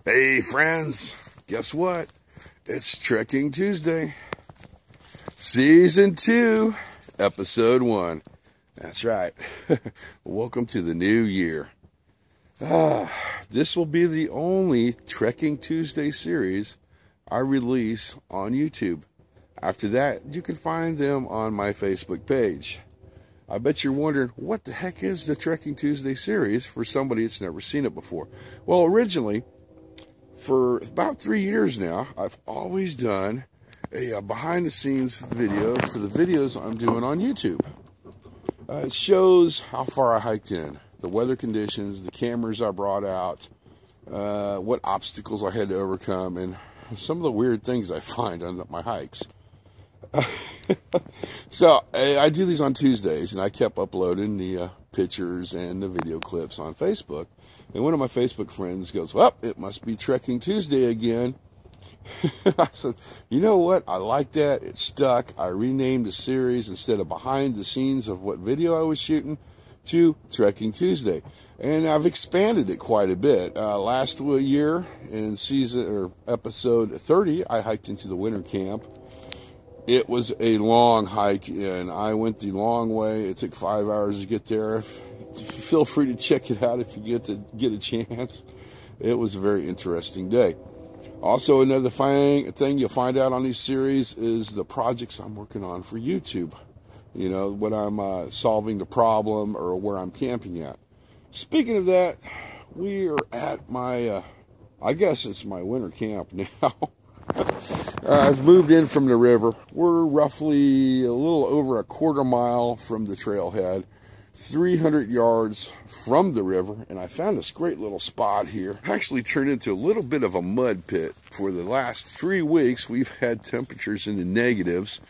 Hey friends, guess what? It's Trekking Tuesday, Season 2, Episode 1. That's right. Welcome to the new year. This will be the only Trekking Tuesday series I release on YouTube. After that, you can find them on my Facebook page. I bet you're wondering, what the heck is the Trekking Tuesday series for somebody that's never seen it before? Well, originally, for about 3 years now, I've always done a behind-the-scenes video for the videos I'm doing on YouTube. It shows how far I hiked in, the weather conditions, the cameras I brought out, what obstacles I had to overcome, and some of the weird things I find on my hikes. So I do these on Tuesdays, and I kept uploading the pictures and the video clips on Facebook. And one of my Facebook friends goes, "Well, it must be Trekking Tuesday again." I said, "You know what? I like that. It stuck. I renamed the series, instead of behind the scenes of what video I was shooting, to Trekking Tuesday." And I've expanded it quite a bit. Last year in episode 30, I hiked into the winter camp. It was a long hike, and I went the long way. It took 5 hours to get there. Feel free to check it out if you get a chance. It was a very interesting day. Also, another thing you'll find out on these series is the projects I'm working on for YouTube. You know, when I'm solving the problem or where I'm camping at. Speaking of that, we are at my, I guess it's my winter camp now. I've moved in from the river. We're roughly a little over a quarter mile from the trailhead, 300 yards from the river, and I found this great little spot here. Actually turned into a little bit of a mud pit. For the last 3 weeks, we've had temperatures in the negatives.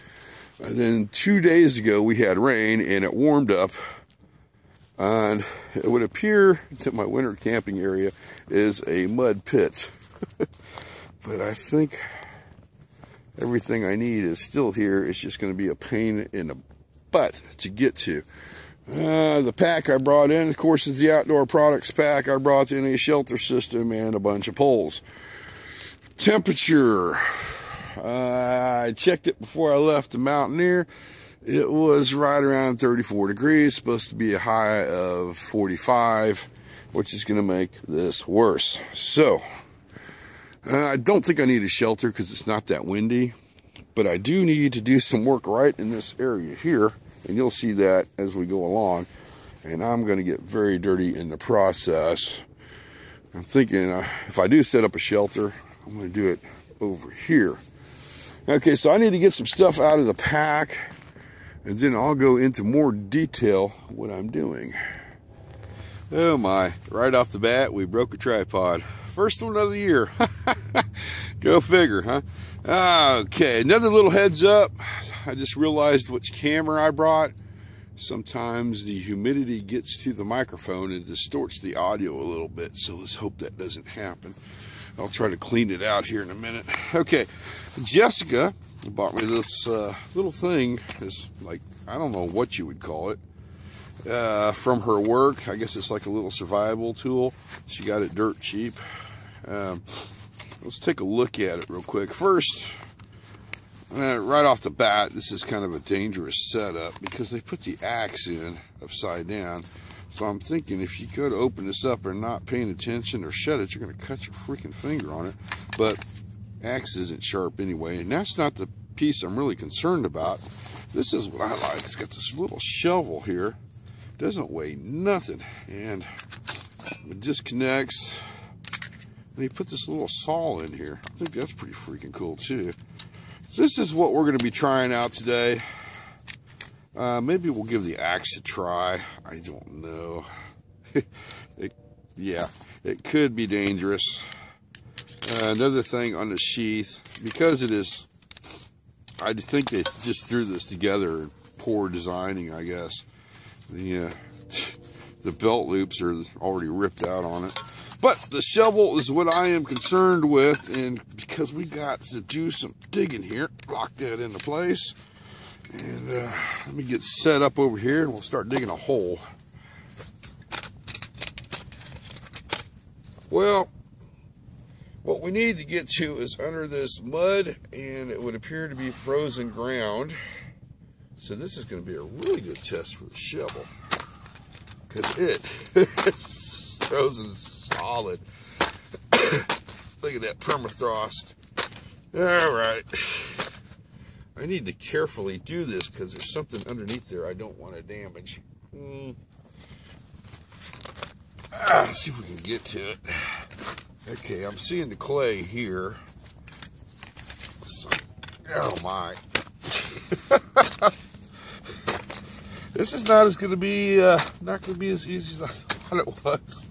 And then 2 days ago, we had rain, and it warmed up. And it would appear that my winter camping area is a mud pit. But I think everything I need is still here. It's just going to be a pain in the butt to get to. The pack I brought in, of course, is the outdoor products pack. I brought in a shelter system and a bunch of poles. Temperature. I checked it before I left the Mountaineer. It was right around 34 degrees. Supposed to be a high of 45, which is going to make this worse. So, I don't think I need a shelter because it's not that windy, but I do need to do some work right in this area here, and you'll see that as we go along, and I'm going to get very dirty in the process. I'm thinking if I do set up a shelter, I'm going to do it over here. Okay, so I need to get some stuff out of the pack, and then I'll go into more detail what I'm doing. Oh my, right off the bat, we broke a tripod. First one of the year. Go figure, huh? Okay, another little heads up. I just realized which camera I brought. Sometimes the humidity gets to the microphone and distorts the audio a little bit, so let's hope that doesn't happen. I'll try to clean it out here in a minute. Okay, Jessica bought me this little thing. It's like, I don't know what you would call it. From her work. I guess it's like a little survival tool. She got it dirt cheap. Let's take a look at it real quick. First, right off the bat, this is kind of a dangerous setup because they put the axe in upside down. So I'm thinking if you go to open this up and not paying attention or shut it, you're going to cut your freaking finger on it. But axe isn't sharp anyway, and that's not the piece I'm really concerned about. This is what I like. It's got this little shovel here. Doesn't weigh nothing, and it disconnects. And he put this little saw in here. I think that's pretty freaking cool too. So this is what we're going to be trying out today. Maybe we'll give the axe a try. I don't know. Yeah, it could be dangerous. Another thing on the sheath, because it is, I think they just threw this together. Poor designing, I guess. The belt loops are already ripped out on it. But the shovel is what I am concerned with, and because we got to do some digging here, lock that into place. And let me get set up over here, and we'll start digging a hole. Well, What we need to get to is under this mud, and it would appear to be frozen ground. So this is going to be a really good test for the shovel, because it's frozen solid. Look at that permafrost. All right. I need to carefully do this because there's something underneath there I don't want to damage. Let's see if we can get to it. Okay, I'm seeing the clay here. So, oh my. This is not going to be as easy as I thought it was.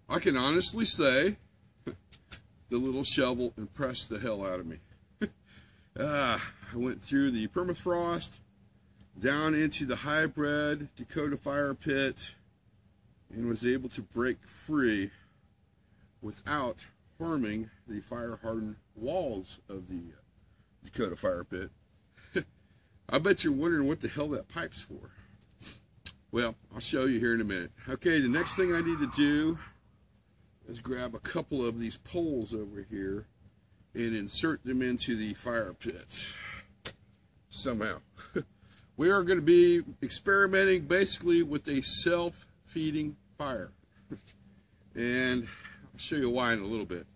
I can honestly say the little shovel impressed the hell out of me. I went through the permafrost, down into the hybrid Dakota fire pit, and was able to break free without harming the fire-hardened walls of the Dakota fire pit. I bet you're wondering what the hell that pipe's for. Well, I'll show you here in a minute. Okay, the next thing I need to do is grab a couple of these poles over here and insert them into the fire pit somehow. We are going to be experimenting basically with a self-feeding fire. And I'll show you why in a little bit.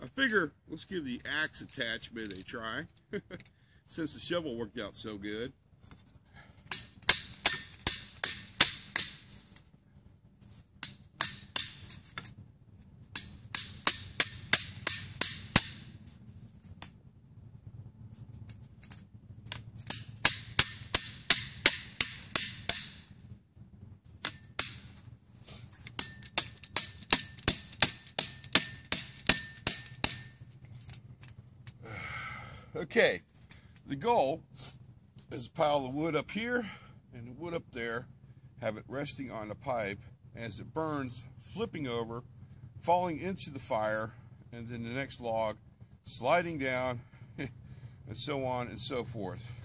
I figure let's give the axe attachment a try, since the shovel worked out so good. Okay, the goal is to pile the wood up here and the wood up there, have it resting on the pipe as it burns, flipping over, falling into the fire, and then the next log sliding down, and so on and so forth.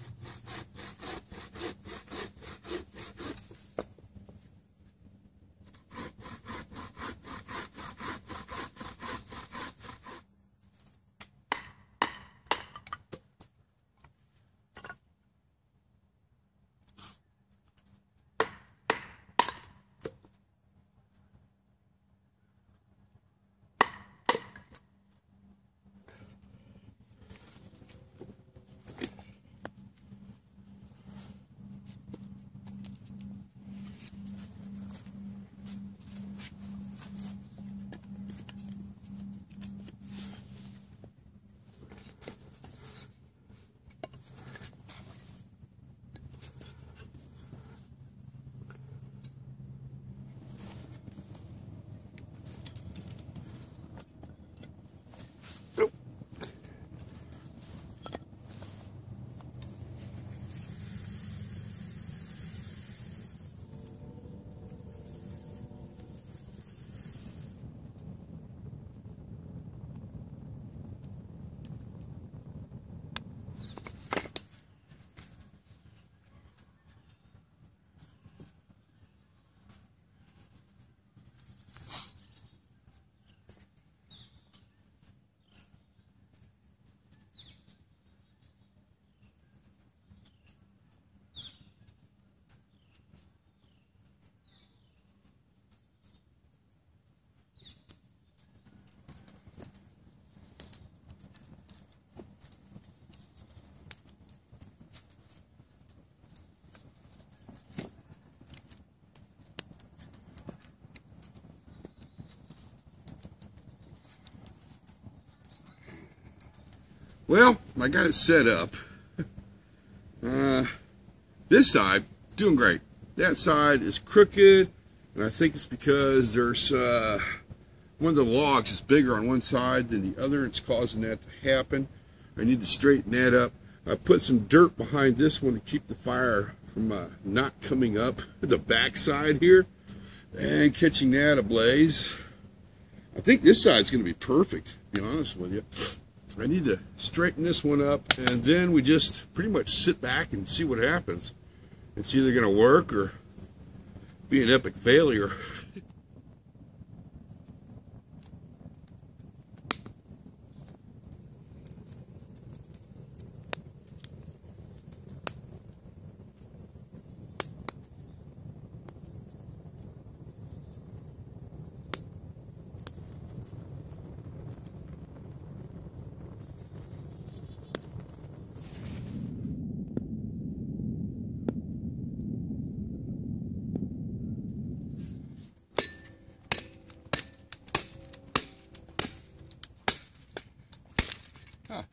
Well, I got it set up. This side, doing great. That side is crooked, and I think it's because there's one of the logs is bigger on one side than the other. It's causing that to happen. I need to straighten that up. I put some dirt behind this one to keep the fire from not coming up the back side here and catching that ablaze. I think this side's going to be perfect, to be honest with you. I need to straighten this one up, and then we just pretty much sit back and see what happens. It's either going to work or be an epic failure. Huh.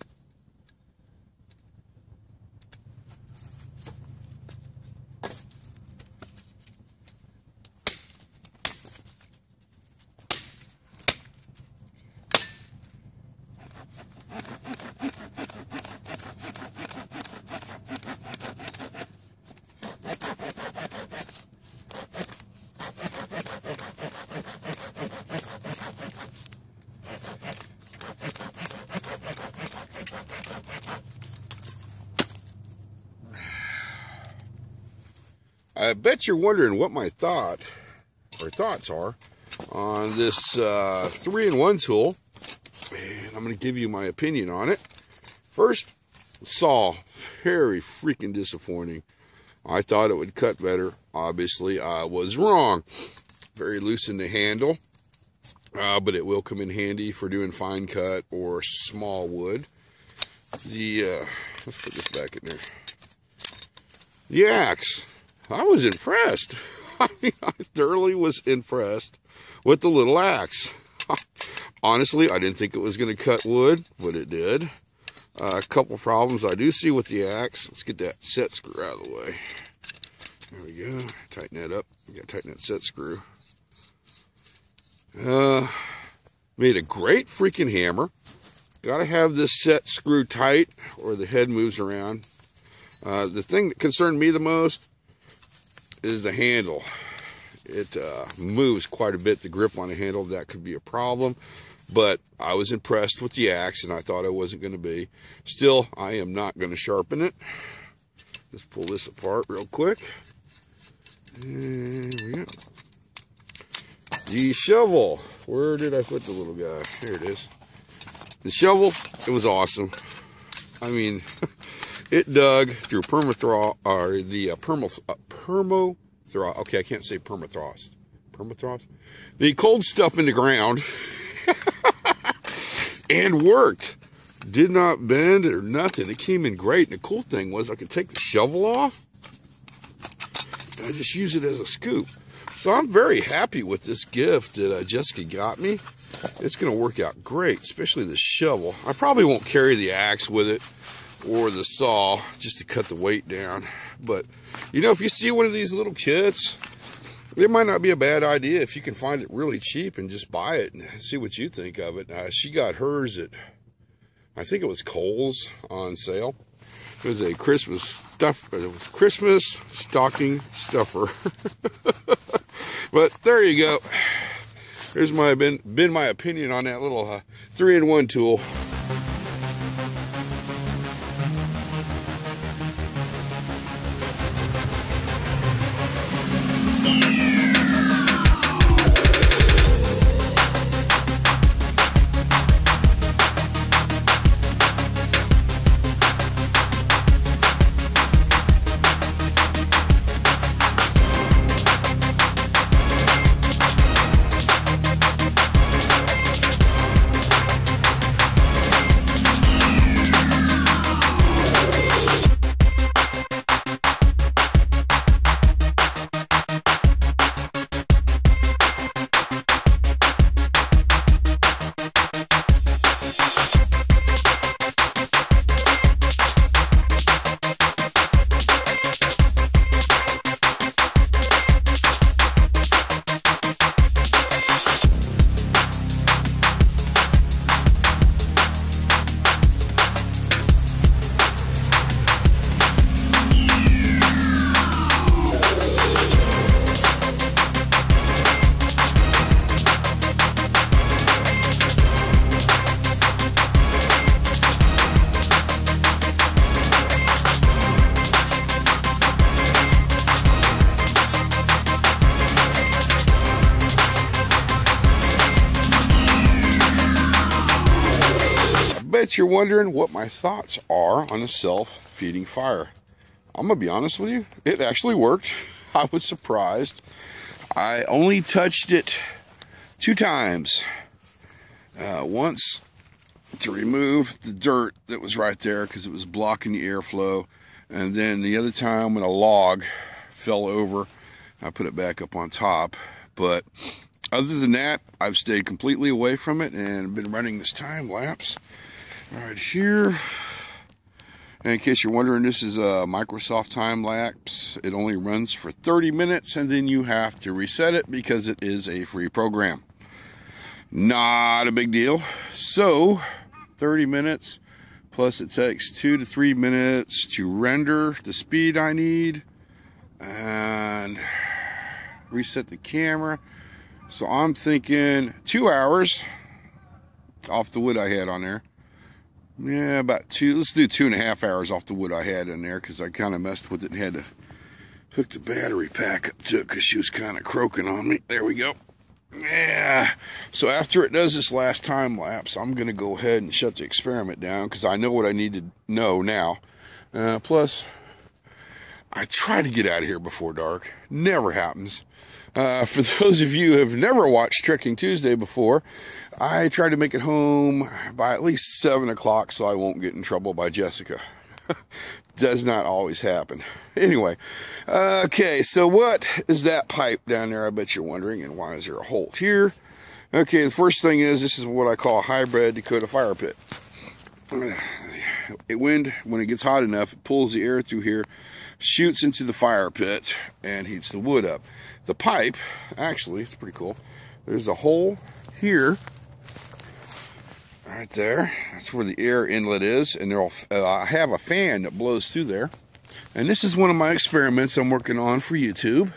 I bet you're wondering what my thoughts are on this 3-in-1 tool, and I'm going to give you my opinion on it. First, the saw, very freaking disappointing. I thought it would cut better. Obviously, I was wrong. Very loose in the handle, but it will come in handy for doing fine cut or small wood. Let's put this back in there. The axe. I was impressed. I mean, I thoroughly was impressed with the little axe. Honestly, I didn't think it was going to cut wood, but it did. A couple problems I do see with the axe. Let's get that set screw out of the way. There we go. Tighten that up. You got to tighten that set screw. Made a great freaking hammer. Got to have this set screw tight or the head moves around. The thing that concerned me the most is the handle. It moves quite a bit, the grip on the handle. That could be a problem, but I was impressed with the axe, and I thought I wasn't going to be. Still, I am not going to sharpen it. Let's pull this apart real quick. There we go. The shovel. Where did I put the little guy? Here it is. The shovel, it was awesome. I mean, it dug through permafrost, or the permafrost. Okay, I can't say permafrost. Permafrost? The cold stuff in the ground. And worked. Did not bend or nothing. It came in great. And the cool thing was I could take the shovel off. And I just use it as a scoop. So I'm very happy with this gift that Jessica got me. It's going to work out great, especially the shovel. I probably won't carry the axe with it or the saw just to cut the weight down. But, you know, if you see one of these little kits, it might not be a bad idea if you can find it really cheap and just buy it and see what you think of it. She got hers at, I think it was Kohl's on sale. It was a Christmas stocking stuffer. But there you go. Here's been my opinion on that little 3-in-1 tool. bet you're wondering what my thoughts are on a self-feeding fire. I'm going to be honest with you. It actually worked. I was surprised. I only touched it 2 times. Once to remove the dirt that was right there because it was blocking the airflow. And then the other time when a log fell over, I put it back up on top. But other than that, I've stayed completely away from it and been running this time lapse right here. And in case you're wondering, this is a Microsoft time lapse. It only runs for 30 minutes and then you have to reset it because it is a free program. Not a big deal. So 30 minutes plus it takes 2 to 3 minutes to render the speed I need and reset the camera. So I'm thinking 2 hours off the wood I had on there. Yeah, about 2. Let's do 2.5 hours off the wood I had in there because I kind of messed with it and had to hook the battery pack up to it because she was kind of croaking on me. There we go. Yeah. So after it does this last time lapse, I'm going to go ahead and shut the experiment down because I know what I need to know now. Plus, I try to get out of here before dark. Never happens. For those of you who have never watched Trekking Tuesday before, I try to make it home by at least 7 o'clock so I won't get in trouble by Jessica. Does not always happen. Anyway, okay, so what is that pipe down there, I bet you're wondering, and why is there a hole here? Okay, the first thing is, this is what I call a hybrid Dakota fire pit. Wind, when it gets hot enough, it pulls the air through here, shoots into the fire pit, and heats the wood up. The pipe, actually, it's pretty cool. There's a hole here, right there. That's where the air inlet is, and I have a fan that blows through there. And this is one of my experiments I'm working on for YouTube.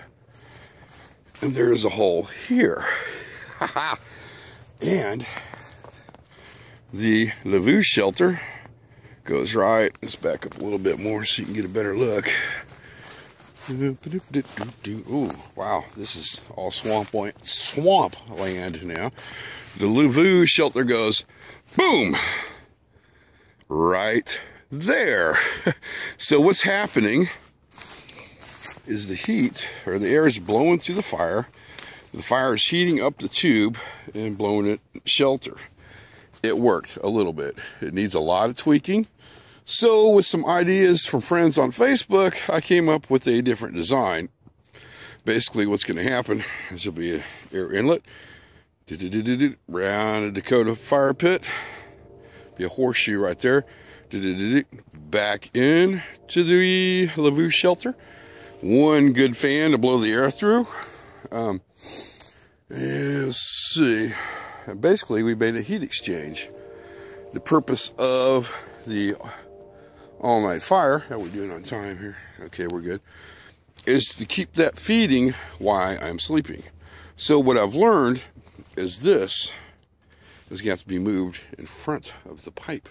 And there's a hole here. And the Lavu shelter goes right. Let's back up a little bit more so you can get a better look. Ooh, wow, this is all swamp land now. The Lavu shelter goes boom right there. So what's happening is the heat, or the air is blowing through the fire. The fire is heating up the tube and blowing it shelter. It worked a little bit. It needs a lot of tweaking. So with some ideas from friends on Facebook, I came up with a different design. Basically what's going to happen is there'll be an air inlet, round a Dakota fire pit, be a horseshoe right there, back in to the Lavu shelter, one good fan to blow the air through, and let's see, and basically we made a heat exchange. The purpose of the all-night fire, how are we doing on time here? Okay, we're good, is to keep that feeding while I'm sleeping. So what I've learned is this is going to have to be moved in front of the pipe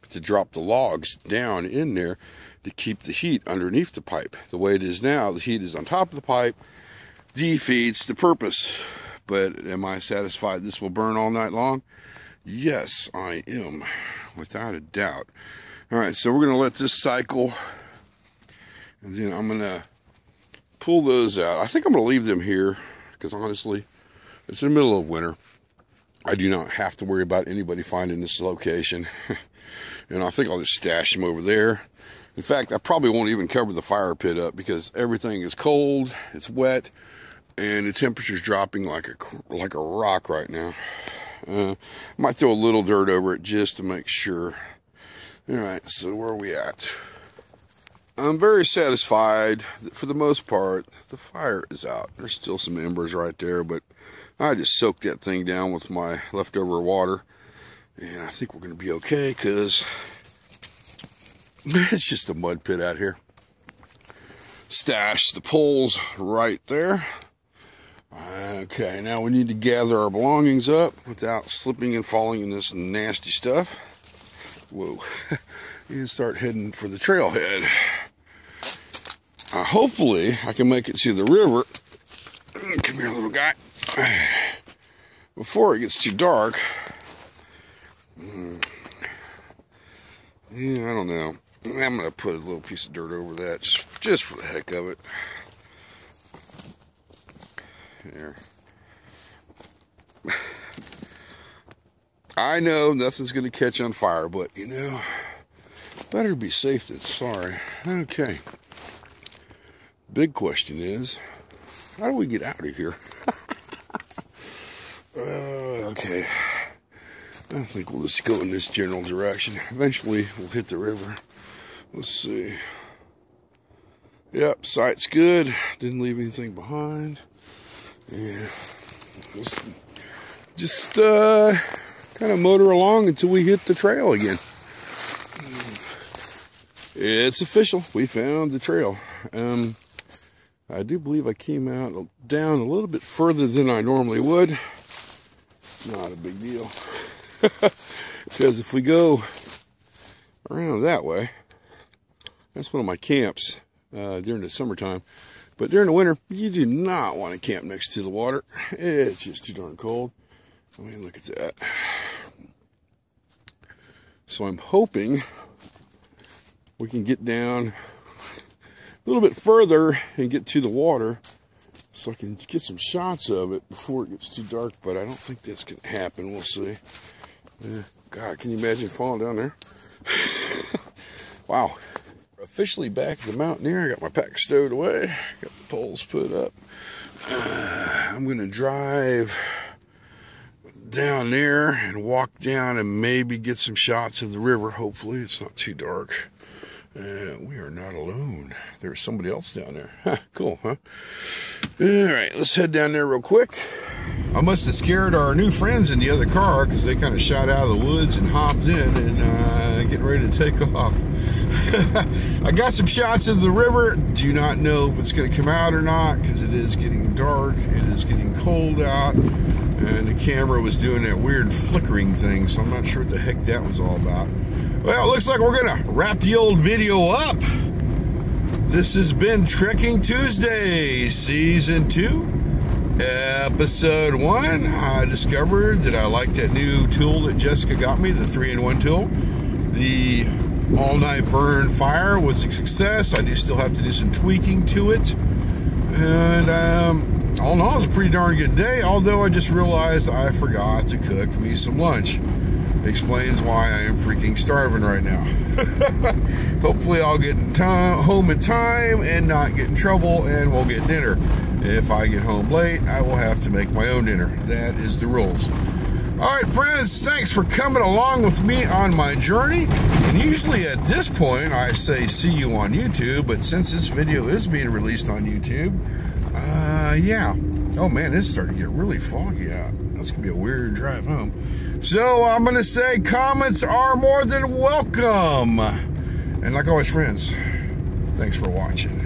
to drop the logs down in there to keep the heat underneath the pipe. The way it is now, the heat is on top of the pipe, defeats the purpose. But am I satisfied this will burn all night long? Yes, I am, without a doubt. All right, so we're going to let this cycle, and then I'm going to pull those out. I think I'm going to leave them here because honestly, it's in the middle of winter. I do not have to worry about anybody finding this location. And I think I'll just stash them over there. In fact, I probably won't even cover the fire pit up because everything is cold, it's wet, and the temperature's dropping like a rock right now. Might throw a little dirt over it just to make sure. All right, so where are we at? I'm very satisfied that for the most part, the fire is out. There's still some embers right there, but I just soaked that thing down with my leftover water. And I think we're going to be okay because it's just a mud pit out here. Stash the poles right there. Okay, now we need to gather our belongings up without slipping and falling in this nasty stuff. Whoa. And start heading for the trailhead. Hopefully, I can make it to the river. Come here, little guy. Before it gets too dark. Yeah, I don't know. I'm going to put a little piece of dirt over that just for the heck of it. There. I know nothing's going to catch on fire, but, you know, better be safe than sorry. Okay. Big question is, how do we get out of here? Okay. I think we'll just go in this general direction. Eventually, we'll hit the river. Let's see. Yep, sight's good. Didn't leave anything behind. Yeah. Just kind of motor along until we hit the trail again. It's official. We found the trail. I do believe I came out down a little bit further than I normally would. Not a big deal. Because if we go around that way, that's one of my camps during the summertime. But during the winter, you do not want to camp next to the water. It's just too darn cold. I mean, look at that. So I'm hoping we can get down a little bit further and get to the water so I can get some shots of it before it gets too dark, but I don't think that's going to happen. We'll see. God, can you imagine falling down there? Wow. Officially back at the Mountaineer. I got my pack stowed away. Got the poles put up. I'm going to drive down there and walk down and maybe get some shots of the river. Hopefully it's not too dark. We are not alone. There's somebody else down there. Huh, cool, huh? Alright, let's head down there real quick. I must have scared our new friends in the other car because they kind of shot out of the woods and hopped in and getting ready to take off. I got some shots of the river. Do not know if it's going to come out or not because it is getting dark. It is getting cold out. And the camera was doing that weird flickering thing, so I'm not sure what the heck that was all about. Well, it looks like we're going to wrap the old video up. This has been Trekking Tuesday, Season 2, Episode 1. I discovered that I like that new tool that Jessica got me, the 3-in-1 tool. The all-night burn fire was a success. I do still have to do some tweaking to it. And all in all, it was a pretty darn good day, although I just realized I forgot to cook me some lunch. Explains why I am freaking starving right now. Hopefully I'll get home in time and not get in trouble, and we'll get dinner. If I get home late, I will have to make my own dinner. That is the rules. Alright friends, thanks for coming along with me on my journey. And usually at this point I say see you on YouTube, but since this video is being released on YouTube, yeah. Oh man, it's starting to get really foggy out. That's going to be a weird drive home. So I'm going to say comments are more than welcome. And like always, friends, thanks for watching.